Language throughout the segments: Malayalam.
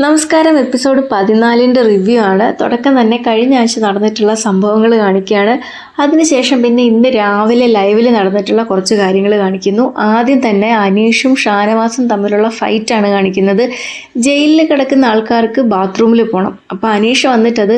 നമസ്കാരം. എപ്പിസോഡ് 14 റിവ്യൂ ആണ്. തുടക്കം തന്നെ കഴിഞ്ഞ ആഴ്ച നടന്നിട്ടുള്ള സംഭവങ്ങൾ കാണിക്കുകയാണ്. അതിനുശേഷം പിന്നെ ഇന്ന് രാവിലെ ലൈവിൽ നടന്നിട്ടുള്ള കുറച്ച് കാര്യങ്ങൾ കാണിക്കുന്നു. ആദ്യം തന്നെ അനീഷും ഷാനവാസും തമ്മിലുള്ള ഫൈറ്റാണ് കാണിക്കുന്നത്. ജയിലിൽ കിടക്കുന്ന ആൾക്കാർക്ക് ബാത്റൂമിൽ പോകണം. അപ്പോൾ അനീഷ് വന്നിട്ടത്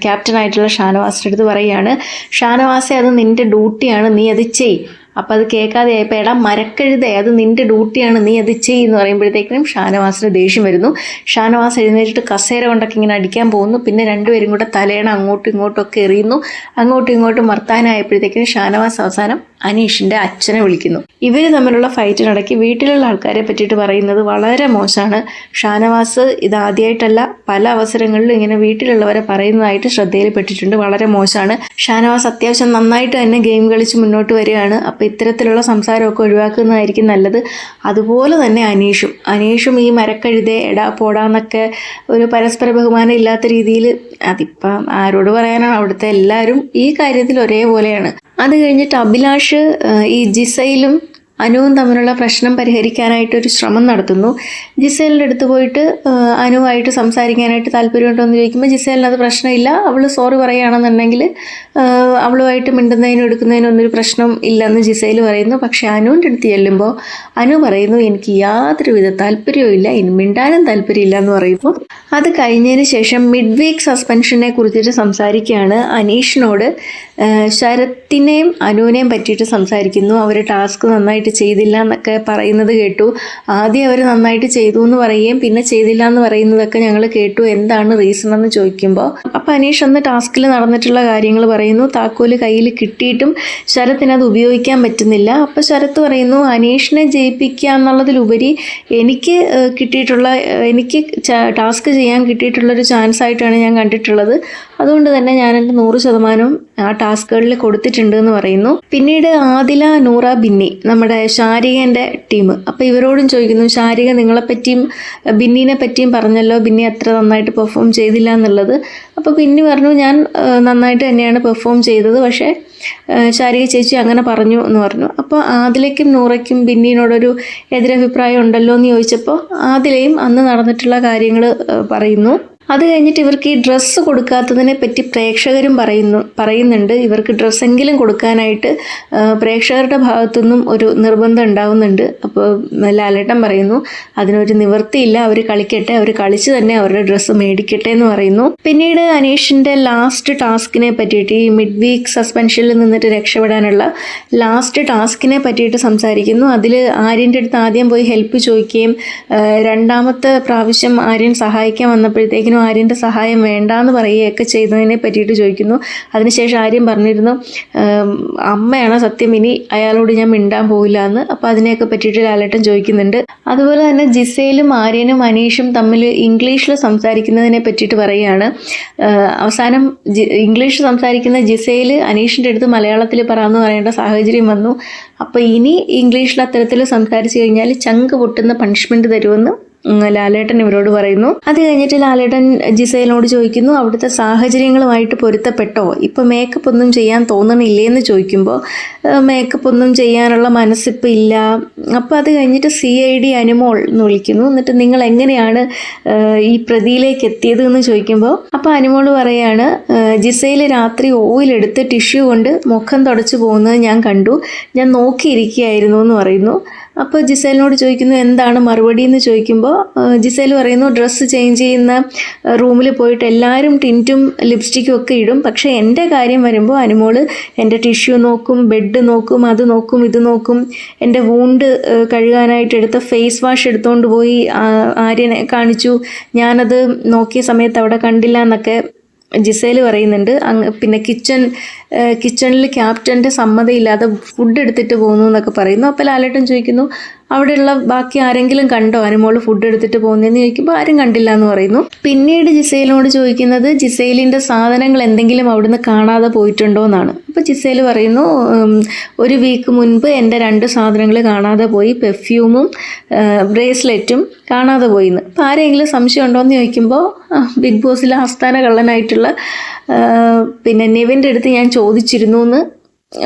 ക്യാപ്റ്റനായിട്ടുള്ള ഷാനവാസിൻ്റെ അടുത്ത് പറയുകയാണ്, ഷാനവാസെ അത് നിൻ്റെ ഡ്യൂട്ടിയാണ്, നീ അത് ചെയ്. അപ്പം അത് കേൾക്കാതെ ആയപ്പോൾ എടാ മരക്കഴുതേ, അത് നിൻ്റെ ഡ്യൂട്ടിയാണ്, നീ അത് ചെയ്യുമെന്ന് പറയുമ്പോഴത്തേക്കും ഷാനവാസിന് ദേഷ്യം വരുന്നു. ഷാനവാസ് എഴുന്നേറ്റിട്ട് കസേര കൊണ്ടൊക്കെ ഇങ്ങനെ അടിക്കാൻ പോകുന്നു. പിന്നെ രണ്ടുപേരും കൂടെ തലേണ അങ്ങോട്ടും ഇങ്ങോട്ടും ഒക്കെ എറിയുന്നു. അങ്ങോട്ടും ഇങ്ങോട്ടും വർത്താനായപ്പോഴത്തേക്കും ഷാനവാസ് അവസാനം അനീഷിൻ്റെ അച്ഛനെ വിളിക്കുന്നു. ഇവർ തമ്മിലുള്ള ഫൈറ്റിനിടയ്ക്ക് വീട്ടിലുള്ള ആൾക്കാരെ പറ്റിയിട്ട് പറയുന്നത് വളരെ മോശമാണ്. ഷാനവാസ് ഇതാദ്യമായിട്ടല്ല, പല അവസരങ്ങളിലും ഇങ്ങനെ വീട്ടിലുള്ളവരെ പറയുന്നതായിട്ട് ശ്രദ്ധയിൽപ്പെട്ടിട്ടുണ്ട്. വളരെ മോശമാണ്. ഷാനവാസ് അത്യാവശ്യം നന്നായിട്ട് തന്നെ ഗെയിം കളിച്ച് മുന്നോട്ട് വരികയാണ്. അപ്പോൾ ഇത്തരത്തിലുള്ള സംസാരമൊക്കെ ഒഴിവാക്കുന്നതായിരിക്കും നല്ലത്. അതുപോലെ തന്നെ അനീഷും ഈ മരക്കഴുതേ എടാ പോടാന്നൊക്കെ ഒരു പരസ്പര ബഹുമാനം ഇല്ലാത്ത രീതിയിൽ, അതിപ്പം ആരോട് പറയാനാണ്, അവിടുത്തെ എല്ലാവരും ഈ കാര്യത്തിൽ ഒരേപോലെയാണ്. അത് കഴിഞ്ഞിട്ട് അഭിലാഷ് ഈ ജിസയിലും അനുവും തമ്മിലുള്ള പ്രശ്നം പരിഹരിക്കാനായിട്ടൊരു ശ്രമം നടത്തുന്നു. ജിസേലിൻ്റെ അടുത്ത് പോയിട്ട് അനുവായിട്ട് സംസാരിക്കാനായിട്ട് താല്പര്യമുണ്ടോ എന്ന് ചോദിക്കുമ്പോൾ ജിസേലിന് അത് പ്രശ്നമില്ല, അവൾ സോറി പറയുകയാണെന്നുണ്ടെങ്കിൽ അവളുമായിട്ട് മിണ്ടുന്നതിനും എടുക്കുന്നതിനും ഒന്നൊരു പ്രശ്നം ഇല്ലെന്ന് ജിസേൽ പറയുന്നു. പക്ഷേ അനുവിൻ്റെ അടുത്ത് ചെല്ലുമ്പോൾ അനു പറയുന്നു, എനിക്ക് യാതൊരുവിധ താല്പര്യവും ഇല്ല, ഇനി മിണ്ടാനും താല്പര്യമില്ല എന്ന് പറയുന്നു. അത് കഴിഞ്ഞതിന് ശേഷം മിഡ് വീക്ക് സസ്പെൻഷനെ കുറിച്ചിട്ട് സംസാരിക്കുകയാണ്. അനീഷിനോട് ശരത്തിനെയും അനുവിനെയും പറ്റിയിട്ട് സംസാരിക്കുന്നു. അവർ ടാസ്ക് നന്നായിട്ട് ചെയ്തില്ല എന്നൊക്കെ പറയുന്നത് കേട്ടു. ആദ്യം അവർ നന്നായിട്ട് ചെയ്തു എന്ന് പറയുകയും പിന്നെ ചെയ്തില്ല എന്ന് പറയുന്നതൊക്കെ ഞങ്ങൾ കേട്ടു, എന്താണ് റീസൺ എന്ന് ചോദിക്കുമ്പോൾ അപ്പം അനീഷ് അന്ന് ടാസ്കിൽ നടന്നിട്ടുള്ള കാര്യങ്ങൾ പറയുന്നു. താക്കോല് കയ്യിൽ കിട്ടിയിട്ടും ശരത്തിന് അത് ഉപയോഗിക്കാൻ പറ്റുന്നില്ല. അപ്പം ശരത്ത് പറയുന്നു, അനീഷിനെ ജയിപ്പിക്കുക എന്നുള്ളതിലുപരി എനിക്ക് ടാസ്ക് ചെയ്യാൻ കിട്ടിയിട്ടുള്ളൊരു ചാൻസ് ആയിട്ടാണ് ഞാൻ കണ്ടിട്ടുള്ളത്. അതുകൊണ്ട് തന്നെ ഞാൻ എൻ്റെ 100% ആ ടാസ്കുകളിൽ കൊടുത്തിട്ടുണ്ട് എന്ന് പറയുന്നു. പിന്നീട് ആദില, നൂറ, ബിന്നി, നമ്മുടെ ശാരികൻ്റെ ടീം. അപ്പോൾ ഇവരോടും ചോദിക്കുന്നു, ശാരിക നിങ്ങളെപ്പറ്റിയും ബിന്നിനെ പറ്റിയും പറഞ്ഞല്ലോ, ബിന്നി അത്ര നന്നായിട്ട് പെർഫോം ചെയ്തില്ല എന്നുള്ളത്. അപ്പോൾ ബിന്നി പറഞ്ഞു, ഞാൻ നന്നായിട്ട് തന്നെയാണ് പെർഫോം ചെയ്തത്, പക്ഷേ ശാരിക ചേച്ചി അങ്ങനെ പറഞ്ഞു എന്ന് പറഞ്ഞു. അപ്പോൾ ആദിലയ്ക്കും നൂറയ്ക്കും ബിന്നിനോടൊരു എതിരഭിപ്രായം ഉണ്ടല്ലോ എന്ന് ചോദിച്ചപ്പോൾ ആദിലയും അന്ന് നടന്നിട്ടുള്ള കാര്യങ്ങൾ പറയുന്നു. അത് കഴിഞ്ഞിട്ട് ഇവർക്ക് ഈ ഡ്രസ്സ് കൊടുക്കാത്തതിനെ പറ്റി പ്രേക്ഷകരും പറയുന്നുണ്ട്. ഇവർക്ക് ഡ്രസ്സെങ്കിലും കൊടുക്കാനായിട്ട് പ്രേക്ഷകരുടെ ഭാഗത്തുനിന്നും ഒരു നിർബന്ധം ഉണ്ടാവുന്നുണ്ട്. അപ്പോൾ ലാലേട്ടൻ പറയുന്നു, അതിനൊരു നിവൃത്തിയില്ല, അവർ കളിക്കട്ടെ, അവർ കളിച്ച് തന്നെ അവരുടെ ഡ്രസ്സ് മേടിക്കട്ടെ എന്ന് പറയുന്നു. പിന്നീട് അനീഷിൻ്റെ ലാസ്റ്റ് ടാസ്കിനെ പറ്റിയിട്ട്, ഈ മിഡ് വീക്ക് സസ്പെൻഷനിൽ നിന്നിട്ട് രക്ഷപ്പെടാനുള്ള ലാസ്റ്റ് ടാസ്കിനെ പറ്റിയിട്ട് സംസാരിക്കുന്നു. അതിൽ ആര്യൻ്റെ അടുത്ത് ആദ്യം പോയി ഹെൽപ്പ് ചോദിക്കുകയും രണ്ടാമത്തെ പ്രാവശ്യം ആര്യൻ സഹായിക്കാൻ വന്നപ്പോഴത്തേക്കിനും ആര്യൻ്റെ സഹായം വേണ്ടാന്ന് പറയുകയൊക്കെ ചെയ്തതിനെ പറ്റിയിട്ട് ചോദിക്കുന്നു. അതിനുശേഷം ആര്യൻ പറഞ്ഞിരുന്നു, അമ്മയാണ് സത്യം, ഇനി അയാളോട് ഞാൻ മിണ്ടാൻ പോയില്ല എന്ന്. അപ്പോൾ അതിനെയൊക്കെ പറ്റിയിട്ട് ലാലേട്ടൻ ചോദിക്കുന്നുണ്ട്. അതുപോലെ തന്നെ ജിസയിലും ആര്യനും അനീഷും തമ്മിൽ ഇംഗ്ലീഷിൽ സംസാരിക്കുന്നതിനെ പറ്റിയിട്ട് പറയുകയാണ്. അവസാനം ഇംഗ്ലീഷ് സംസാരിക്കുന്ന ജിസയിൽ അനീഷിൻ്റെ അടുത്ത് മലയാളത്തിൽ പറയാമെന്ന് പറയേണ്ട സാഹചര്യം വന്നു. അപ്പോൾ ഇനി ഇംഗ്ലീഷിൽ അത്തരത്തിൽ സംസാരിച്ച് കഴിഞ്ഞാൽ ചങ്ക് പൊട്ടുന്ന പണിഷ്മെൻറ്റ് തരുമെന്ന് ലാലേട്ടൻ ഇവരോട് പറയുന്നു. അത് കഴിഞ്ഞിട്ട് ലാലേട്ടൻ ജിസയിലിനോട് ചോദിക്കുന്നു, അവിടുത്തെ സാഹചര്യങ്ങളുമായിട്ട് പൊരുത്തപ്പെട്ടോ, ഇപ്പോൾ മേക്കപ്പ് ഒന്നും ചെയ്യാൻ തോന്നണില്ലേന്ന് ചോദിക്കുമ്പോൾ മേക്കപ്പ് ഒന്നും ചെയ്യാനുള്ള മനസ്സിപ്പോൾ ഇല്ല. അപ്പോൾ അത് കഴിഞ്ഞിട്ട് CID അനുമോൾ എന്ന് വിളിക്കുന്നു. എന്നിട്ട് നിങ്ങൾ എങ്ങനെയാണ് ഈ പ്രതിയിലേക്ക് എത്തിയത് എന്ന് ചോദിക്കുമ്പോൾ അപ്പോൾ അനുമോൾ പറയാണ്, ജിസയിൽ രാത്രി ഓയിലെടുത്ത് ടിഷ്യൂ കൊണ്ട് മുഖം തുടച്ചു പോകുന്നത് ഞാൻ കണ്ടു, ഞാൻ നോക്കിയിരിക്കുകയായിരുന്നു എന്ന് പറയുന്നു. അപ്പോൾ ജിസേലിനോട് ചോദിക്കുന്നു, എന്താണ് മറുപടി എന്ന് ചോദിക്കുമ്പോൾ ജിസേൽ പറയുന്നു, ഡ്രസ്സ് ചേഞ്ച് ചെയ്യുന്ന റൂമിൽ പോയിട്ട് എല്ലാവരും ടിൻറ്റും ലിപ്സ്റ്റിക്കും ഒക്കെ ഇടും, പക്ഷേ എൻ്റെ കാര്യം വരുമ്പോൾ അനുമോൾ എൻ്റെ ടിഷ്യൂ നോക്കും, ബെഡ് നോക്കും, അത് നോക്കും, ഇത് നോക്കും, എൻ്റെ വൂണ്ട് കഴുകാനായിട്ട് എടുത്ത ഫേസ് വാഷ് എടുത്തുകൊണ്ട് പോയി ആര്യനെ കാണിച്ചു, ഞാനത് നോക്കിയ സമയത്ത് അവിടെ കണ്ടില്ല എന്നൊക്കെ ജിസേൽ പറയുന്നുണ്ട്. പിന്നെ കിച്ചണിൽ ക്യാപ്റ്റൻ്റെ സമ്മതമില്ലാതെ ഫുഡ് എടുത്തിട്ട് പോകുന്നു എന്നൊക്കെ പറയുന്നു. അപ്പോൾ ലാലേട്ടൻ ചോദിക്കുന്നു, അവിടെയുള്ള ബാക്കി ആരെങ്കിലും കണ്ടോ അനുമോൾ ഫുഡ് എടുത്തിട്ട് പോകുന്നതെന്ന് ചോദിക്കുമ്പോൾ ആരും കണ്ടില്ല എന്ന് പറയുന്നു. പിന്നീട് ജിസേലിനോട് ചോദിക്കുന്നത്, ജിസേലിൻ്റെ സാധനങ്ങൾ എന്തെങ്കിലും അവിടുന്ന് കാണാതെ പോയിട്ടുണ്ടോ എന്നാണ്. അപ്പോൾ ജിസേൽ പറയുന്നു, ഒരു വീക്ക് മുൻപ് എൻ്റെ 2 സാധനങ്ങൾ കാണാതെ പോയി, പെർഫ്യൂമും ബ്രേസ്ലെറ്റും കാണാതെ പോയിന്ന്. അപ്പോൾ ആരെങ്കിലും സംശയം ഉണ്ടോ എന്ന് ചോദിക്കുമ്പോൾ ബിഗ് ബോസിലെ ആസ്ഥാന കള്ളനായിട്ടുള്ള പിന്നെ നെവിൻ്റെ അടുത്ത് ഞാൻ ചോദിച്ചിരുന്നു എന്ന്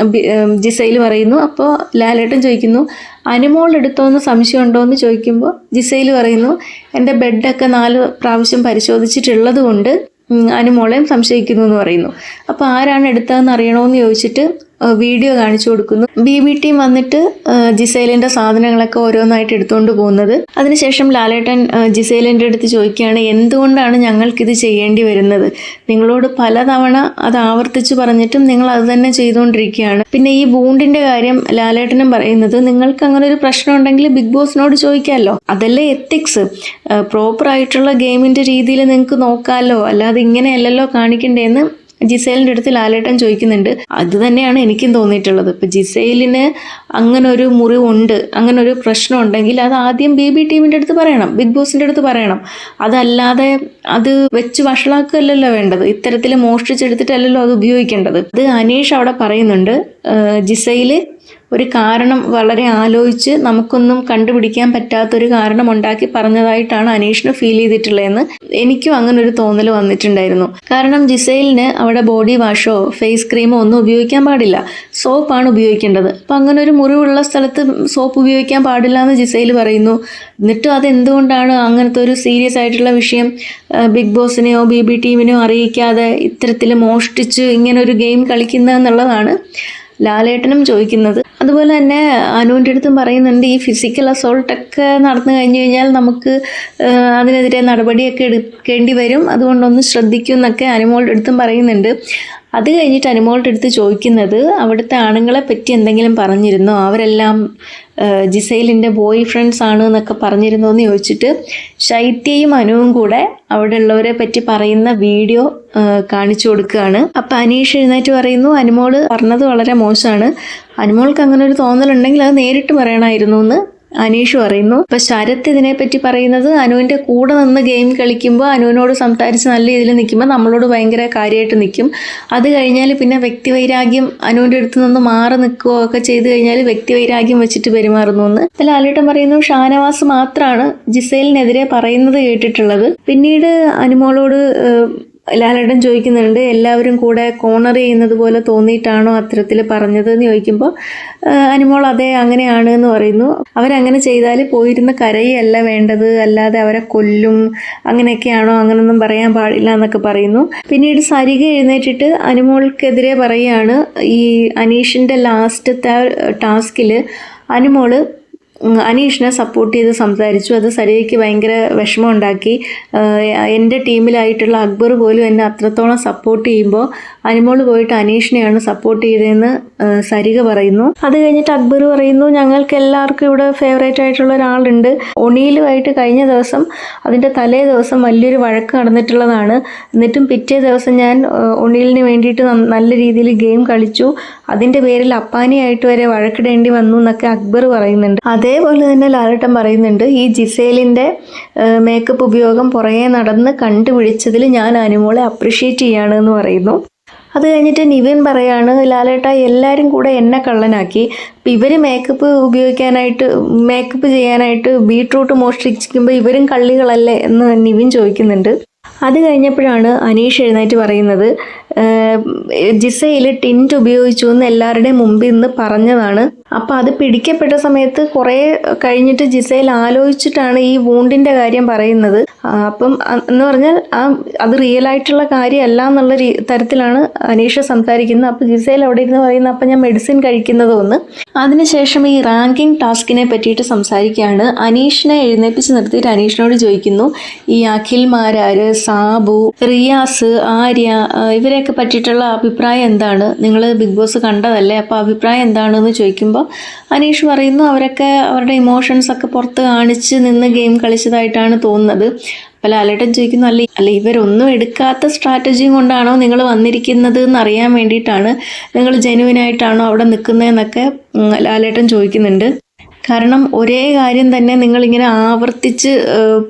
ജിസയിൽ പറയുന്നു. അപ്പോൾ ലാലേട്ടൻ ചോദിക്കുന്നു, അനുമോൾ എടുത്തോന്ന് സംശയമുണ്ടോ എന്ന് ചോദിക്കുമ്പോൾ ജിസയിൽ പറയുന്നു എൻ്റെ ബെഡൊക്കെ 4 പ്രാവശ്യം പരിശോധിച്ചിട്ടുള്ളത് കൊണ്ട് അനുമോളെയും സംശയിക്കുന്നു എന്ന് പറയുന്നു. അപ്പോൾ ആരാണ് എടുത്തതെന്ന് അറിയണമെന്ന് ചോദിച്ചിട്ട് വീഡിയോ കാണിച്ചു കൊടുക്കുന്നു. BB ടീം വന്നിട്ട് ജിസേലിൻ്റെ സാധനങ്ങളൊക്കെ ഓരോന്നായിട്ട് എടുത്തുകൊണ്ട് പോകുന്നത്. അതിനുശേഷം ലാലേട്ടൻ ജിസേലിൻ്റെ അടുത്ത് ചോദിക്കുകയാണ്, എന്തുകൊണ്ടാണ് ഞങ്ങൾക്കിത് ചെയ്യേണ്ടി വരുന്നത്? നിങ്ങളോട് പലതവണ അത് ആവർത്തിച്ച് പറഞ്ഞിട്ടും നിങ്ങൾ അത് തന്നെ ചെയ്തുകൊണ്ടിരിക്കുകയാണ്. പിന്നെ ഈ വൂണ്ടിൻ്റെ കാര്യം ലാലേട്ടനും പറയുന്നത്, നിങ്ങൾക്ക് അങ്ങനെ ഒരു പ്രശ്നം ഉണ്ടെങ്കിൽ ബിഗ് ബോസിനോട് ചോദിക്കാമല്ലോ, അതല്ലേ എത്തിക്സ്. പ്രോപ്പറായിട്ടുള്ള ഗെയിമിൻ്റെ രീതിയിൽ നിങ്ങൾക്ക് നോക്കാമല്ലോ, അല്ലാതെ ഇങ്ങനെയല്ലല്ലോ കാണിക്കണ്ടേന്ന് ജിസേലിൻ്റെ അടുത്ത് ലാലേട്ടൻ ചോദിക്കുന്നുണ്ട്. അത് തന്നെയാണ് എനിക്കും തോന്നിയിട്ടുള്ളത്. ഇപ്പം ജിസേലിന് അങ്ങനെ ഒരു മുറിവുണ്ട്, അങ്ങനെ ഒരു പ്രശ്നം ഉണ്ടെങ്കിൽ അത് ആദ്യം BB ടീമിൻ്റെ അടുത്ത് പറയണം, ബിഗ് ബോസിൻ്റെ അടുത്ത് പറയണം. അതല്ലാതെ അത് വെച്ച് വഷളാക്കുകയല്ലല്ലോ വേണ്ടത്. ഇത്തരത്തിൽ മോഷ്ടിച്ചെടുത്തിട്ടല്ലല്ലോ അത് ഉപയോഗിക്കേണ്ടത്. അത് അനീഷ് അവിടെ പറയുന്നുണ്ട്, ജിസയിൽ ഒരു കാരണം വളരെ ആലോചിച്ച് നമുക്കൊന്നും കണ്ടുപിടിക്കാൻ പറ്റാത്തൊരു കാരണം ഉണ്ടാക്കി പറഞ്ഞതായിട്ടാണ് അനീഷിന് ഫീൽ ചെയ്തിട്ടുള്ളതെന്ന്. എനിക്കും അങ്ങനെ ഒരു തോന്നൽ വന്നിട്ടുണ്ടായിരുന്നു. കാരണം ജിസൈലിന് അവിടെ ബോഡി വാഷോ ഫേസ് ക്രീമോ ഒന്നും ഉപയോഗിക്കാൻ പാടില്ല, സോപ്പാണ് ഉപയോഗിക്കേണ്ടത്. അപ്പം അങ്ങനെ ഒരു മുറിവുള്ള സ്ഥലത്ത് സോപ്പ് ഉപയോഗിക്കാൻ പാടില്ല എന്ന് ജിസൈൽ പറയുന്നു. എന്നിട്ടും അതെന്തുകൊണ്ടാണ് അങ്ങനത്തെ ഒരു സീരിയസ് ആയിട്ടുള്ള വിഷയം ബിഗ് ബോസിനെയോ BB ടീമിനെയോ അറിയിക്കാതെ ഇത്തരത്തിൽ മോഷ്ടിച്ച് ഇങ്ങനൊരു ഗെയിം കളിക്കുന്നതെന്നുള്ളതാണ് ലാലേട്ടനും ചോദിക്കുന്നത്. അതുപോലെ തന്നെ അനുവിൻ്റെ അടുത്തും പറയുന്നുണ്ട്, ഈ ഫിസിക്കൽ അസോൾട്ടൊക്കെ നടന്നു കഴിഞ്ഞു കഴിഞ്ഞാൽ നമുക്ക് അതിനെതിരെ നടപടിയൊക്കെ എടുക്കേണ്ടി വരും, അതുകൊണ്ടൊന്ന് ശ്രദ്ധിക്കും എന്നൊക്കെ അനുമോളുടെ അടുത്തും പറയുന്നുണ്ട്. അത് കഴിഞ്ഞിട്ട് അനുമോളുടെ അടുത്ത് ചോദിക്കുന്നത്, അവിടുത്തെ ആണുങ്ങളെ പറ്റി എന്തെങ്കിലും പറഞ്ഞിരുന്നോ, അവരെല്ലാം ജിസൈലിൻ്റെ ബോയ് ഫ്രണ്ട്സ് ആണ് എന്നൊക്കെ പറഞ്ഞിരുന്നോ എന്ന് ചോദിച്ചിട്ട് ശൈത്യയും അനുവും കൂടെ അവിടെ ഉള്ളവരെ പറ്റി പറയുന്ന വീഡിയോ കാണിച്ചു കൊടുക്കുകയാണ്. അപ്പം അനീഷ് എഴുന്നേറ്റ് പറയുന്നു, അനുമോൾ പറഞ്ഞത് വളരെ മോശമാണ്, അനുമോൾക്ക് അങ്ങനെ ഒരു തോന്നലുണ്ടെങ്കിൽ അത് നേരിട്ട് പറയണമായിരുന്നു എന്ന് അനീഷ് പറയുന്നു. ഇപ്പം ശരത്ത് ഇതിനെപ്പറ്റി പറയുന്നത്, അനുവിൻ്റെ കൂടെ നിന്ന് ഗെയിം കളിക്കുമ്പോൾ അനുവിനോട് സംസാരിച്ച് നല്ല രീതിയിൽ നിൽക്കുമ്പോൾ നമ്മളോട് ഭയങ്കര കാര്യമായിട്ട് നിൽക്കും. അത് കഴിഞ്ഞാൽ പിന്നെ വ്യക്തിവൈരാഗ്യം അനുവിൻ്റെ അടുത്ത് നിന്ന് മാറി നിൽക്കുകയോ ഒക്കെ ചെയ്ത് കഴിഞ്ഞാൽ വ്യക്തിവൈരാഗ്യം വെച്ചിട്ട് പെരുമാറുന്നു എന്ന്. അപ്പോൾ ലാലേട്ടൻ പറയുന്നു, ഷാനവാസ് മാത്രമാണ് ജിസൈലിനെതിരെ പറയുന്നത് കേട്ടിട്ടുള്ളത്. പിന്നീട് അനുമോളോട് ലാലേട്ടൻ ചോദിക്കുന്നുണ്ട്, എല്ലാവരും കൂടെ കോർണർ ചെയ്യുന്നത് പോലെ തോന്നിയിട്ടാണോ അത്തരത്തിൽ പറഞ്ഞത് എന്ന് ചോദിക്കുമ്പോൾ അനുമോൾ അതെ അങ്ങനെയാണ് എന്ന് പറയുന്നു. അവരങ്ങനെ ചെയ്താൽ പോയിരുന്ന കരയല്ല വേണ്ടത്, അല്ലാതെ അവരെ കൊല്ലും, അങ്ങനെയൊക്കെയാണോ, അങ്ങനൊന്നും പറയാൻ പാടില്ല എന്നൊക്കെ പറയുന്നു. പിന്നീട് സരിക എഴുന്നേറ്റിട്ട് അനുമോൾക്കെതിരെ പറയുകയാണ്, ഈ അനീഷിൻ്റെ ലാസ്റ്റത്തെ ടാസ്കിൽ അനുമോൾ അനീഷിനെ സപ്പോർട്ട് ചെയ്ത് സംസാരിച്ചു. അത് സരികയ്ക്ക് ഭയങ്കര വിഷമം ഉണ്ടാക്കി. എൻ്റെ ടീമിലായിട്ടുള്ള അക്ബർ പോലും എന്നെ അത്രത്തോളം സപ്പോർട്ട് ചെയ്യുമ്പോൾ അനുമോൾ പോയിട്ട് അനീഷിനെയാണ് സപ്പോർട്ട് ചെയ്തതെന്ന് സരിക പറയുന്നു. അത് കഴിഞ്ഞിട്ട് അക്ബർ പറയുന്നു, ഞങ്ങൾക്ക് എല്ലാവർക്കും ഇവിടെ ഫേവറേറ്റ് ആയിട്ടുള്ള ഒരാളുണ്ട്, ഒണിയിലുമായിട്ട് കഴിഞ്ഞ ദിവസം അതിൻ്റെ തലേ ദിവസം വലിയൊരു വഴക്ക് നടന്നിട്ടുള്ളതാണ്, എന്നിട്ടും പിറ്റേ ദിവസം ഞാൻ ഒണിയിലിന് വേണ്ടിയിട്ട് നല്ല രീതിയിൽ ഗെയിം കളിച്ചു, അതിൻ്റെ പേരിൽ അപ്പാനിയായിട്ട് വരെ വഴക്കിടേണ്ടി വന്നു എന്നൊക്കെ അക്ബർ പറയുന്നുണ്ട്. അതേപോലെ തന്നെ ലാലേട്ടൻ പറയുന്നുണ്ട്, ഈ ജിസേലിൻ്റെ മേക്കപ്പ് ഉപയോഗം പുറകെ നടന്ന് കണ്ടുപിടിച്ചതിൽ ഞാൻ അനുമോളെ അപ്രിഷ്യേറ്റ് ചെയ്യാണ് എന്ന് പറയുന്നു. അത് കഴിഞ്ഞിട്ട് നിവിൻ പറയാണ്, ലാലേട്ട എല്ലാവരും കൂടെ എന്നെ കള്ളനാക്കി, അപ്പം ഇവർ മേക്കപ്പ് ചെയ്യാനായിട്ട് ബീട്രൂട്ട് മോഷ്ടിക്കുമ്പോൾ ഇവരും കള്ളികളല്ലേ എന്ന് നിവിൻ ചോദിക്കുന്നുണ്ട്. അത് കഴിഞ്ഞപ്പോഴാണ് അനീഷ് എഴുന്നേറ്റ് പറയുന്നത്, ജിസയിൽ ടിൻറ്റ് ഉപയോഗിച്ചു എന്ന് എല്ലാവരുടെയും മുമ്പിൽ നിന്ന് പറഞ്ഞതാണ്. അപ്പോൾ അത് പിടിക്കപ്പെട്ട സമയത്ത് കുറേ കഴിഞ്ഞിട്ട് ജിസയിൽ ആലോചിച്ചിട്ടാണ് ഈ വൂണ്ടിൻ്റെ കാര്യം പറയുന്നത്. അപ്പം എന്ന് പറഞ്ഞാൽ അത് റിയൽ ആയിട്ടുള്ള കാര്യമല്ല എന്നുള്ള തരത്തിലാണ് അനീഷ് സംസാരിക്കുന്നത്. അപ്പോൾ ജിസയിൽ അവിടെ ഇരുന്ന് പറയുന്നത്, അപ്പം ഞാൻ മെഡിസിൻ കഴിക്കുന്നതൊന്ന്. അതിനുശേഷം ഈ റാങ്കിങ് ടാസ്കിനെ പറ്റിയിട്ട് സംസാരിക്കുകയാണ്. അനീഷിനെ എഴുന്നേൽപ്പിച്ച് നിർത്തിയിട്ട് അനീഷിനോട് ചോദിക്കുന്നു, ഈ അഖിൽമാരാര്, സാബു, റിയാസ്, ആര്യ ഇവരെയൊക്കെ പറ്റിയിട്ടുള്ള അഭിപ്രായം എന്താണ്, നിങ്ങൾ ബിഗ് ബോസ് കണ്ടതല്ലേ, അപ്പോൾ അഭിപ്രായം എന്താണെന്ന് ചോദിക്കുമ്പോൾ അനീഷ് പറയുന്നു, അവരൊക്കെ അവരുടെ ഇമോഷൻസൊക്കെ പുറത്ത് കാണിച്ച് നിന്ന് ഗെയിം കളിച്ചതായിട്ടാണ് തോന്നുന്നത്. അപ്പോൾ ലാലേട്ടൻ ചോദിക്കുന്നു, അല്ല ഇവരൊന്നും എടുക്കാത്ത സ്ട്രാറ്റജിയും കൊണ്ടാണോ നിങ്ങൾ വന്നിരിക്കുന്നത് എന്നറിയാൻ വേണ്ടിയിട്ടാണ്, നിങ്ങൾ ജെനുവിനായിട്ടാണോ അവിടെ നിൽക്കുന്നതെന്നൊക്കെ ലാലേട്ടൻ ചോദിക്കുന്നുണ്ട്. കാരണം ഒരേ കാര്യം തന്നെ നിങ്ങളിങ്ങനെ ആവർത്തിച്ച്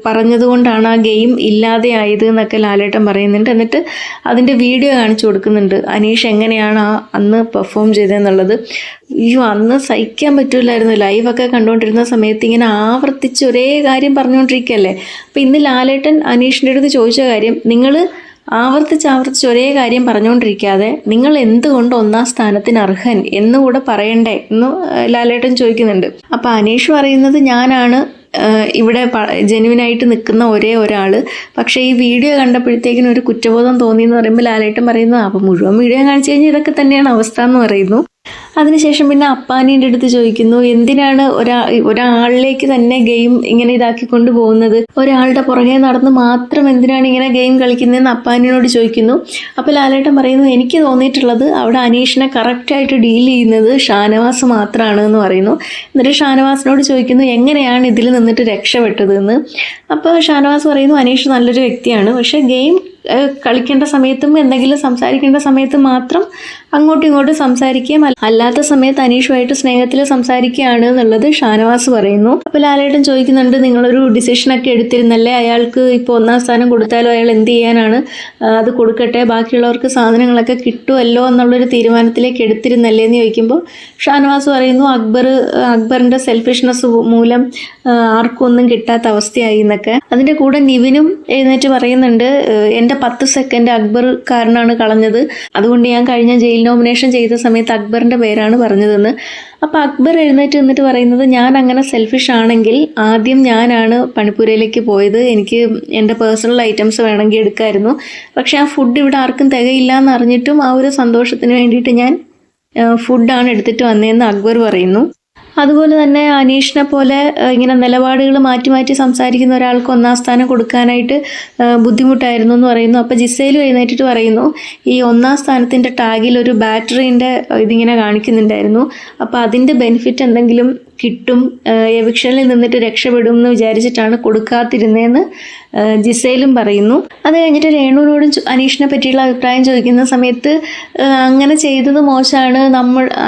പറഞ്ഞതുകൊണ്ടാണ് ആ ഗെയിം ഇല്ലാതെയായത് എന്നൊക്കെ ലാലേട്ടൻ പറയുന്നുണ്ട്. എന്നിട്ട് അതിൻ്റെ വീഡിയോ കാണിച്ചു കൊടുക്കുന്നുണ്ട്, അനീഷ് എങ്ങനെയാണ് അന്ന് പെർഫോം ചെയ്തതെന്നുള്ളത്. അയ്യോ, അന്ന് സഹിക്കാൻ പറ്റില്ലായിരുന്നു. ലൈവൊക്കെ കണ്ടുകൊണ്ടിരുന്ന സമയത്ത് ഇങ്ങനെ ആവർത്തിച്ച് ഒരേ കാര്യം പറഞ്ഞുകൊണ്ടിരിക്കുകയല്ലേ. അപ്പോൾ ഇന്ന് ലാലേട്ടൻ അനീഷിൻ്റെ അടുത്ത് ചോദിച്ച കാര്യം, നിങ്ങൾ ആവർത്തിച്ച് ഒരേ കാര്യം പറഞ്ഞുകൊണ്ടിരിക്കാതെ നിങ്ങൾ എന്തുകൊണ്ട് 1-ാം സ്ഥാനത്തിന് അർഹൻ എന്നുകൂടെ പറയണ്ടേ എന്ന് ലാലേട്ടൻ ചോദിക്കുന്നുണ്ട്. അപ്പോൾ അനീഷ് പറയുന്നത് ഞാനാണ് ഇവിടെ ജെന്യുവിനായിട്ട് നിൽക്കുന്ന ഒരേ ഒരാൾ. പക്ഷേ ഈ വീഡിയോ കണ്ടപ്പോഴത്തേക്കിനും ഒരു കുറ്റബോധം തോന്നി എന്ന് പറയുമ്പോൾ ലാലേട്ടൻ പറയുന്നു അപ്പോൾ മുഴുവൻ വീഡിയോ കാണിച്ചു കഴിഞ്ഞാൽ ഇതൊക്കെ തന്നെയാണ് അവസ്ഥ എന്ന് പറയുന്നു. അതിനുശേഷം പിന്നെ അപ്പാനീൻ്റെ അടുത്ത് ചോദിക്കുന്നു എന്തിനാണ് ഒരാളിലേക്ക് തന്നെ ഗെയിം ഇങ്ങനെ ഇതാക്കിക്കൊണ്ട് പോകുന്നത്, ഒരാളുടെ പുറകെ നടന്ന് മാത്രം എന്തിനാണ് ഇങ്ങനെ ഗെയിം കളിക്കുന്നതെന്ന് അപ്പാനിയോട് ചോദിക്കുന്നു. അപ്പോൾ ലാലേട്ടൻ പറയുന്നു എനിക്ക് തോന്നിയിട്ടുള്ളത് അവിടെ അനീഷിനെ കറക്റ്റായിട്ട് ഡീൽ ചെയ്യുന്നത് ഷാനവാസ് മാത്രമാണ് എന്ന് പറയുന്നു. എന്നിട്ട് ഷാനവാസിനോട് ചോദിക്കുന്നു എങ്ങനെയാണ് ഇതിൽ നിന്നിട്ട് രക്ഷപ്പെട്ടത് എന്ന്. അപ്പോൾ ഷാനവാസ് പറയുന്നു അനീഷ് നല്ലൊരു വ്യക്തിയാണ്, പക്ഷേ ഗെയിം കളിക്കേണ്ട സമയത്തും എന്തെങ്കിലും സംസാരിക്കേണ്ട സമയത്ത് മാത്രം അങ്ങോട്ടും ഇങ്ങോട്ടും സംസാരിക്കുകയും അല്ലാത്ത സമയത്ത് അനീഷുമായിട്ട് സ്നേഹത്തിൽ സംസാരിക്കുകയാണ് എന്നുള്ളത് ഷാനവാസ് പറയുന്നു. അപ്പോൾ ലാലേട്ടൻ ചോദിക്കുന്നുണ്ട് നിങ്ങളൊരു ഡിസിഷനൊക്കെ എടുത്തിരുന്നല്ലേ, അയാൾക്ക് ഇപ്പോൾ 1-ാം സ്ഥാനം കൊടുത്താലോ അയാൾ എന്ത് ചെയ്യാനാണ്, അത് കൊടുക്കട്ടെ ബാക്കിയുള്ളവർക്ക് സാധനങ്ങളൊക്കെ കിട്ടുമല്ലോ എന്നുള്ളൊരു തീരുമാനത്തിലേക്ക് എടുത്തിരുന്നല്ലേ എന്ന് ചോദിക്കുമ്പോൾ ഷാനവാസ് പറയുന്നു അക്ബറിൻ്റെ സെൽഫിഷ്നെസ് മൂലം ആർക്കും ഒന്നും കിട്ടാത്ത അവസ്ഥയായി എന്നൊക്കെ. അതിൻ്റെ കൂടെ നിവിനും എഴുന്നേറ്റ് പറയുന്നുണ്ട് എൻ്റെ 10 സെക്കൻഡ് അക്ബർ കാരനാണ് കളഞ്ഞത്, അതുകൊണ്ട് ഞാൻ കഴിഞ്ഞ ജയിൽ നോമിനേഷൻ ചെയ്ത സമയത്ത് അക്ബറിൻ്റെ പേരാണ് പറഞ്ഞതെന്ന്. അപ്പോൾ അക്ബർ എഴുന്നേറ്റ് നിന്നിട്ട് പറയുന്നത് ഞാൻ അങ്ങനെ സെൽഫിഷ് ആണെങ്കിൽ ആദ്യം ഞാനാണ് പണിപ്പുരയിലേക്ക് പോയത്, എനിക്ക് എൻ്റെ പേഴ്സണൽ ഐറ്റംസ് വേണമെങ്കിൽ എടുക്കാമായിരുന്നു, പക്ഷേ ആ ഫുഡ് ഇവിടെ ആർക്കും തികയില്ല എന്ന് അറിഞ്ഞിട്ടും ആ ഒരു സന്തോഷത്തിന് വേണ്ടിയിട്ട് ഞാൻ ഫുഡാണ് എടുത്തിട്ട് വന്നതെന്ന് അക്ബർ പറയുന്നു. അതുപോലെ തന്നെ അനീഷിനെ പോലെ ഇങ്ങനെ നിലപാടുകൾ മാറ്റി സംസാരിക്കുന്ന ഒരാൾക്ക് 1-ാം സ്ഥാനം കൊടുക്കാനായിട്ട് ബുദ്ധിമുട്ടായിരുന്നു എന്ന് പറയുന്നു. അപ്പോൾ ജിസേലും എഴുന്നേറ്റിട്ട് പറയുന്നു ഈ 1-ാം സ്ഥാനത്തിൻ്റെ ടാഗിൽ ഒരു ബാറ്ററീൻ്റെ ഇതിങ്ങനെ കാണിക്കുന്നുണ്ടായിരുന്നു, അപ്പോൾ അതിൻ്റെ ബെനിഫിറ്റ് എന്തെങ്കിലും കിട്ടും, എവിക്ഷനിൽ നിന്നിട്ട് രക്ഷപ്പെടും എന്ന് വിചാരിച്ചിട്ടാണ് കൊടുക്കാതിരുന്നതെന്ന് ജിസേലും പറയുന്നു. അത് കഴിഞ്ഞിട്ട് രേണുവിനോടും അനീഷിനെ പറ്റിയുള്ള അഭിപ്രായം ചോദിക്കുന്ന സമയത്ത് അങ്ങനെ ചെയ്തത് മോശമാണ്,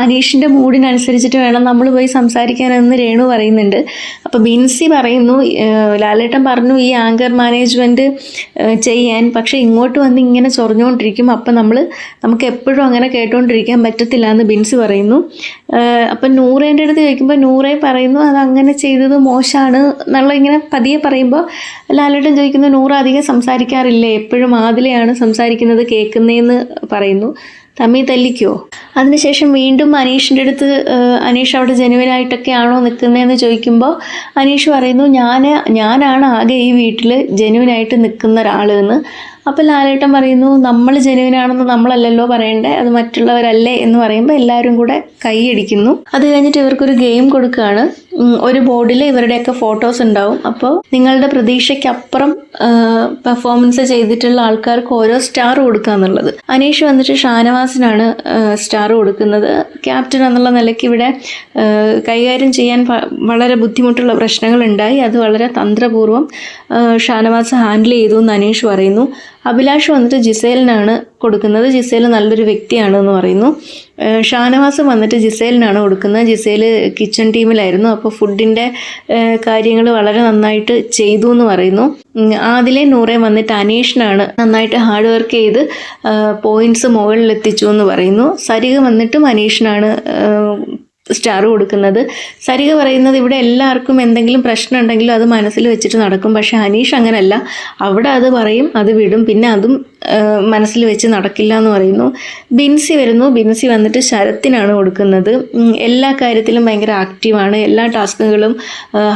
അനീഷിൻ്റെ മൂഡിനനുസരിച്ചിട്ട് വേണം നമ്മൾ പോയി സംസാരിക്കാനെന്ന് രേണു പറയുന്നുണ്ട്. അപ്പോൾ ബിൻസി പറയുന്നു ലാലേട്ടൻ പറഞ്ഞു ഈ ആങ്കർ മാനേജ്മെൻറ്റ് ചെയ്യാൻ, പക്ഷേ ഇങ്ങോട്ട് വന്ന് ഇങ്ങനെ ചൊറിഞ്ഞുകൊണ്ടിരിക്കും, അപ്പം നമുക്ക് എപ്പോഴും അങ്ങനെ കേട്ടുകൊണ്ടിരിക്കാൻ പറ്റത്തില്ല എന്ന് ബിൻസി പറയുന്നു. അപ്പം നൂറേൻ്റെ അടുത്ത് ചോദിക്കുമ്പോൾ നൂറേ പറയുന്നു അത് അങ്ങനെ ചെയ്തത് മോശമാണ് എന്നുള്ള ഇങ്ങനെ പതിയെ പറയുമ്പോൾ ലാലേട്ടൻ ചോദിക്കുന്നു നൂറ അധികം സംസാരിക്കാറില്ലേ, എപ്പോഴും ആദിലയാണ് സംസാരിക്കുന്നത് കേൾക്കുന്നതെന്ന് പറയുന്നു. തമ്മിൽ തല്ലിക്കോ? അതിനുശേഷം വീണ്ടും അനീഷിൻ്റെ അടുത്ത് അനീഷ് അവിടെ ജെനുവിനായിട്ടൊക്കെ ആണോ നിൽക്കുന്നതെന്ന് ചോദിക്കുമ്പോൾ അനീഷ് പറയുന്നു ഞാനാണ് ആകെ ഈ വീട്ടിൽ ജെനുവിനായിട്ട് നിൽക്കുന്ന ഒരാളെന്ന്. അപ്പോൾ ലാലേട്ടൻ പറയുന്നു നമ്മൾ ജെനുവിനാണെന്ന് നമ്മളല്ലല്ലോ പറയണ്ടേ, അത് മറ്റുള്ളവരല്ലേ എന്ന് പറയുമ്പോൾ എല്ലാവരും കൂടെ കൈയടിക്കുന്നു. അത് കഴിഞ്ഞിട്ട് ഇവർക്കൊരു ഗെയിം കൊടുക്കുകയാണ്. ഒരു ബോർഡിൽ ഇവരുടെയൊക്കെ ഫോട്ടോസ് ഉണ്ടാവും. അപ്പോൾ നിങ്ങളുടെ പ്രതീക്ഷയ്ക്കപ്പുറം പെർഫോമൻസ് ചെയ്തിട്ടുള്ള ആൾക്കാർക്ക് ഓരോ സ്റ്റാർ കൊടുക്കുക എന്നുള്ളത്. അനീഷ് വന്നിട്ട് ഷാനവാസിനാണ് സ്റ്റാർ കൊടുക്കുന്നത്. ക്യാപ്റ്റൻ എന്നുള്ള നിലയ്ക്ക് ഇവിടെ കൈകാര്യം ചെയ്യാൻ വളരെ ബുദ്ധിമുട്ടുള്ള പ്രശ്നങ്ങളുണ്ടായി, അത് വളരെ തന്ത്രപൂർവ്വം ഷാനവാസ് ഹാൻഡിൽ ചെയ്തു എന്ന് അനീഷ് പറയുന്നു. അഭിലാഷ് വന്നിട്ട് ജിസേലിനാണ് കൊടുക്കുന്നത്, ജിസേൽ നല്ലൊരു വ്യക്തിയാണ് എന്ന് പറയുന്നു. ഷാനവാസ് വന്നിട്ട് ജിസേലിനാണ് കൊടുക്കുന്നത്, ജിസേൽ കിച്ചൺ ടീമിലായിരുന്നു, അപ്പോൾ ഫുഡിൻ്റെ കാര്യങ്ങൾ വളരെ നന്നായിട്ട് ചെയ്തു എന്ന് പറയുന്നു. ആദിലെ നൂറെ വന്നിട്ട് അനീഷിനാണ് നന്നായിട്ട് ഹാർഡ് വർക്ക് ചെയ്ത് പോയിൻറ്റ്സ് മുകളിലെത്തിച്ചു എന്ന് പറയുന്നു. സരിക വന്നിട്ടും അനീഷിനാണ് സ്റ്റാർ കൊടുക്കുന്നത്. സരിക പറയുന്നത് ഇവിടെ എല്ലാവർക്കും എന്തെങ്കിലും പ്രശ്നം ഉണ്ടെങ്കിലും അത് മനസ്സിൽ വെച്ചിട്ട് നടക്കും, പക്ഷേ അനീഷ് അങ്ങനെയല്ല, അവിടെ അത് പറയും, അത് വിടും, പിന്നെ അതും മനസ്സിൽ വെച്ച് നടക്കില്ല എന്ന് പറയുന്നു. ബിൻസി വരുന്നു. ബിൻസി വന്നിട്ട് ശരത്തിനാണ് കൊടുക്കുന്നത്. എല്ലാ കാര്യത്തിലും ഭയങ്കര ആക്റ്റീവാണ്, എല്ലാ ടാസ്കുകളും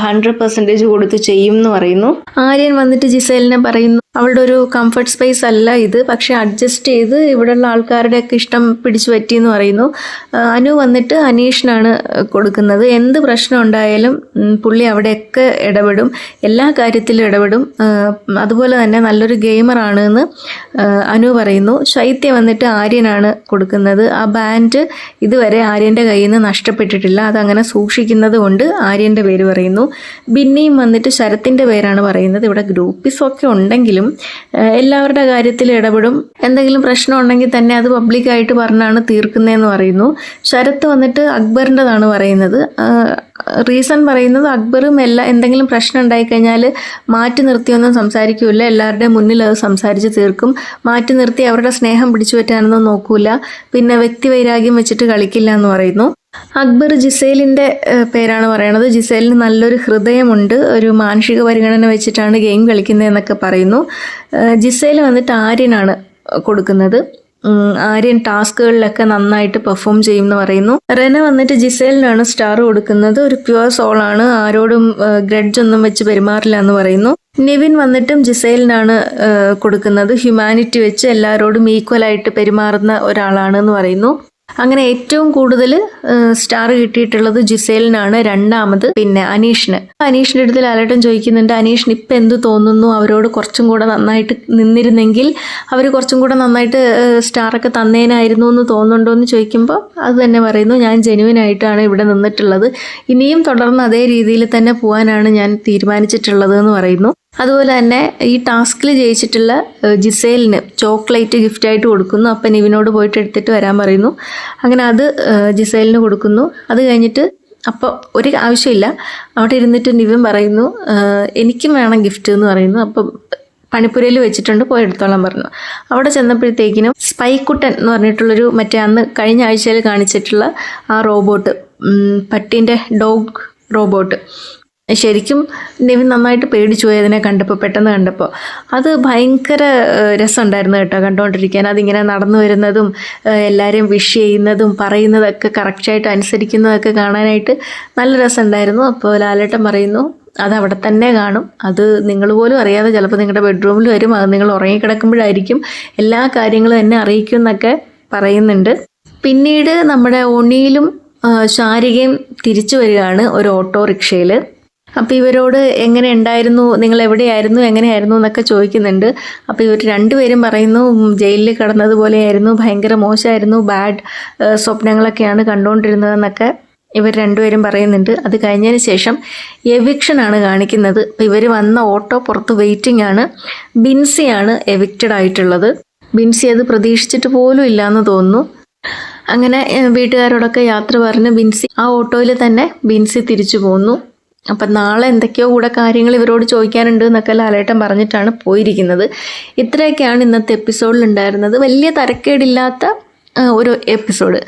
100% കൊടുത്ത് ചെയ്യും എന്ന് പറയുന്നു. ആര്യൻ വന്നിട്ട് ജിസേലിനെ പറയുന്നു അവളുടെ ഒരു കംഫർട്ട് സ്പേസ് അല്ല ഇത്, പക്ഷേ അഡ്ജസ്റ്റ് ചെയ്ത് ഇവിടെയുള്ള ആൾക്കാരുടെയൊക്കെ ഇഷ്ടം പിടിച്ചു പറ്റിയെന്ന് പറയുന്നു. അനു വന്നിട്ട് അനീഷിനാണ് കൊടുക്കുന്നത്. എന്ത് പ്രശ്നം ഉണ്ടായാലും പുള്ളി അവിടെയൊക്കെ ഇടപെടും, എല്ലാ കാര്യത്തിലും ഇടപെടും, അതുപോലെ തന്നെ നല്ലൊരു ഗെയിമറാണ് എന്ന് അനു പറയുന്നു. ശൈത്യ വന്നിട്ട് ആര്യനാണ് കൊടുക്കുന്നത്. ആ ബാൻഡ് ഇതുവരെ ആര്യൻ്റെ കയ്യിൽ നിന്ന് നഷ്ടപ്പെട്ടിട്ടില്ല, അതങ്ങനെ സൂക്ഷിക്കുന്നത് കൊണ്ട് ആര്യൻ്റെ പേര് പറയുന്നു. ബിന്നിയും വന്നിട്ട് ശരത്തിൻ്റെ പേരാണ് പറയുന്നത്. ഇവിടെ ഗ്രൂപ്പിസൊക്കെ ഉണ്ടെങ്കിലും എല്ലാവരുടെ കാര്യത്തിൽ ഇടപെടും, എന്തെങ്കിലും പ്രശ്നം ഉണ്ടെങ്കിൽ തന്നെ അത് പബ്ലിക്കായിട്ട് പറഞ്ഞാണ് തീർക്കുന്നതെന്ന് പറയുന്നു. ശരത്ത് വന്നിട്ട് അക്ബറിൻ്റെതാണ് പറയുന്നത്. റീസൺ പറയുന്നത് അക്ബറും എന്തെങ്കിലും പ്രശ്നം ഉണ്ടായിക്കഴിഞ്ഞാൽ മാറ്റി നിർത്തിയൊന്നും സംസാരിക്കില്ല, എല്ലാവരുടെയും മുന്നിൽ അത് സംസാരിച്ച് തീർക്കും, മാറ്റി നിർത്തി അവരുടെ സ്നേഹം പിടിച്ചു പറ്റാനൊന്നും നോക്കൂല, പിന്നെ വ്യക്തിവൈരാഗ്യം വെച്ചിട്ട് കളിക്കില്ല എന്ന് പറയുന്നു. അക്ബർ ജിസേലിൻ്റെ പേരാണ് പറയണത്. ജിസേലിന് നല്ലൊരു ഹൃദയമുണ്ട്, ഒരു മാനുഷിക പരിഗണന വെച്ചിട്ടാണ് ഗെയിം കളിക്കുന്നതെന്നൊക്കെ പറയുന്നു. ജിസേൽ വന്നിട്ട് ആര്യനാണ് കൊടുക്കുന്നത്. ആര്യൻ ടാസ്കുകളിലൊക്കെ നന്നായിട്ട് പെർഫോം ചെയ്യുമെന്ന് പറയുന്നു. റെന വന്നിട്ട് ജിസേലിനാണ് സ്റ്റാർ കൊടുക്കുന്നത്. ഒരു പ്യുവർ സോളാണ്, ആരോടും ഗ്രഡ്ജ് ഒന്നും വെച്ച് പെരുമാറില്ല എന്ന് പറയുന്നു. നിവിൻ വന്നിട്ടും ജിസേലിനാണ് കൊടുക്കുന്നത്. ഹ്യൂമാനിറ്റി വെച്ച് എല്ലാവരോടും ഈക്വലായിട്ട് പെരുമാറുന്ന ഒരാളാണെന്ന് പറയുന്നു. അങ്ങനെ ഏറ്റവും കൂടുതൽ സ്റ്റാർ കിട്ടിയിട്ടുള്ളത് ജിസേലിനാണ്. രണ്ടാമത് പിന്നെ അനീഷിന്റെ അടുത്ത് ലാലേട്ടൻ ചോദിക്കുന്നുണ്ട്, അനീഷിന് ഇപ്പം എന്ത് തോന്നുന്നു, അവരോട് കുറച്ചും കൂടെ നന്നായിട്ട് നിന്നിരുന്നെങ്കിൽ അവർ കുറച്ചും കൂടെ നന്നായിട്ട് സ്റ്റാറൊക്കെ തന്നേനായിരുന്നു എന്ന് തോന്നുന്നുണ്ടോ എന്ന് ചോദിക്കുമ്പോൾ അത് തന്നെ പറയുന്നു, ഞാൻ ജെനുവിനായിട്ടാണ് ഇവിടെ നിന്നിട്ടുള്ളത്, ഇനിയും തുടർന്ന് അതേ രീതിയിൽ തന്നെ പോകാനാണ് ഞാൻ തീരുമാനിച്ചിട്ടുള്ളത് എന്ന് പറയുന്നു. അതുപോലെ തന്നെ ഈ ടാസ്കിൽ ജയിച്ചിട്ടുള്ള ജിസേലിന് ചോക്ലേറ്റ് ഗിഫ്റ്റായിട്ട് കൊടുക്കുന്നു. അപ്പം നിവിനോട് പോയിട്ട് എടുത്തിട്ട് വരാൻ പറയുന്നു. അങ്ങനെ അത് ജിസേലിന് കൊടുക്കുന്നു. അത് കഴിഞ്ഞിട്ട് അപ്പോൾ ഒരു ആവശ്യമില്ല, അവിടെ ഇരുന്നിട്ട് നിവിൻ പറയുന്നു, എനിക്കും വേണം ഗിഫ്റ്റ് എന്ന് പറയുന്നു. അപ്പം പണിപ്പുരയിൽ വെച്ചിട്ടുണ്ട്, പോയി എടുത്തോളാൻ പറഞ്ഞു. അവിടെ ചെന്നപ്പോഴത്തേക്കിനും സ്പൈക്കുട്ടൻ എന്ന് പറഞ്ഞിട്ടുള്ളൊരു മറ്റേ അന്ന് കഴിഞ്ഞ ആഴ്ചയിൽ കാണിച്ചിട്ടുള്ള ആ റോബോട്ട്, പട്ടീൻ്റെ ഡോഗ് റോബോട്ട്, ശരിക്കും നിവിൻ നന്നായിട്ട് പേടിച്ചു പോയി അതിനെ കണ്ടപ്പോൾ, പെട്ടെന്ന് കണ്ടപ്പോൾ. അത് ഭയങ്കര രസമുണ്ടായിരുന്നു കേട്ടോ കണ്ടുകൊണ്ടിരിക്കാൻ. അതിങ്ങനെ നടന്നു വരുന്നതും എല്ലാവരെയും വിഷ് ചെയ്യുന്നതും പറയുന്നതൊക്കെ കറക്റ്റായിട്ട് അനുസരിക്കുന്നതൊക്കെ കാണാനായിട്ട് നല്ല രസമുണ്ടായിരുന്നു. അപ്പോൾ ലാലേട്ടൻ പറയുന്നു, അത് അവിടെ തന്നെ കാണും, അത് നിങ്ങൾ പോലും അറിയാതെ ചിലപ്പോൾ നിങ്ങളുടെ ബെഡ്റൂമിൽ വരും, അത് നിങ്ങൾ ഉറങ്ങിക്കിടക്കുമ്പോഴായിരിക്കും എല്ലാ കാര്യങ്ങളും എന്നെ അറിയിക്കും എന്നൊക്കെ പറയുന്നുണ്ട്. പിന്നീട് നമ്മുടെ ഒണിയിലും ശാരികയും തിരിച്ചു വരികയാണ് ഒരു ഓട്ടോറിക്ഷയിൽ. അപ്പോൾ ഇവരോട് എങ്ങനെ ഉണ്ടായിരുന്നു, നിങ്ങൾ എവിടെയായിരുന്നു, എങ്ങനെയായിരുന്നു എന്നൊക്കെ ചോദിക്കുന്നുണ്ട്. അപ്പോൾ ഇവർ രണ്ടുപേരും പറയുന്നു, ജയിലിൽ കിടന്നതുപോലെയായിരുന്നു, ഭയങ്കര മോശമായിരുന്നു, ബാഡ് സ്വപ്നങ്ങളൊക്കെയാണ് കണ്ടുകൊണ്ടിരുന്നതെന്നൊക്കെ ഇവർ രണ്ടുപേരും പറയുന്നുണ്ട്. അത് കഴിഞ്ഞതിന് ശേഷം എവിക്ഷനാണ് കാണിക്കുന്നത്. അപ്പോൾ ഇവർ വന്ന ഓട്ടോ പുറത്ത് വെയിറ്റിംഗ് ആണ്. ബിൻസിയാണ് എവിക്റ്റഡ് ആയിട്ടുള്ളത്. ബിൻസി അത് പ്രതീക്ഷിച്ചിട്ട് പോലും ഇല്ലയെന്ന് തോന്നുന്നു. അങ്ങനെ വീട്ടുകാരോടൊക്കെ യാത്ര പറഞ്ഞ് ബിൻസി ആ ഓട്ടോയിൽ തന്നെ ബിൻസി തിരിച്ചു പോന്നു. അപ്പം നാളെ എന്തൊക്കെയോ കൂടെ കാര്യങ്ങൾ ഇവരോട് ചോദിക്കാനുണ്ട് എന്നൊക്കെ ലാലേട്ടൻ പറഞ്ഞിട്ടാണ് പോയിരിക്കുന്നത്. ഇത്രയൊക്കെയാണ് ഇന്നത്തെ എപ്പിസോഡിൽ ഉണ്ടായിരുന്നത്. വലിയ തരക്കേടില്ലാത്ത ഒരു എപ്പിസോഡ്.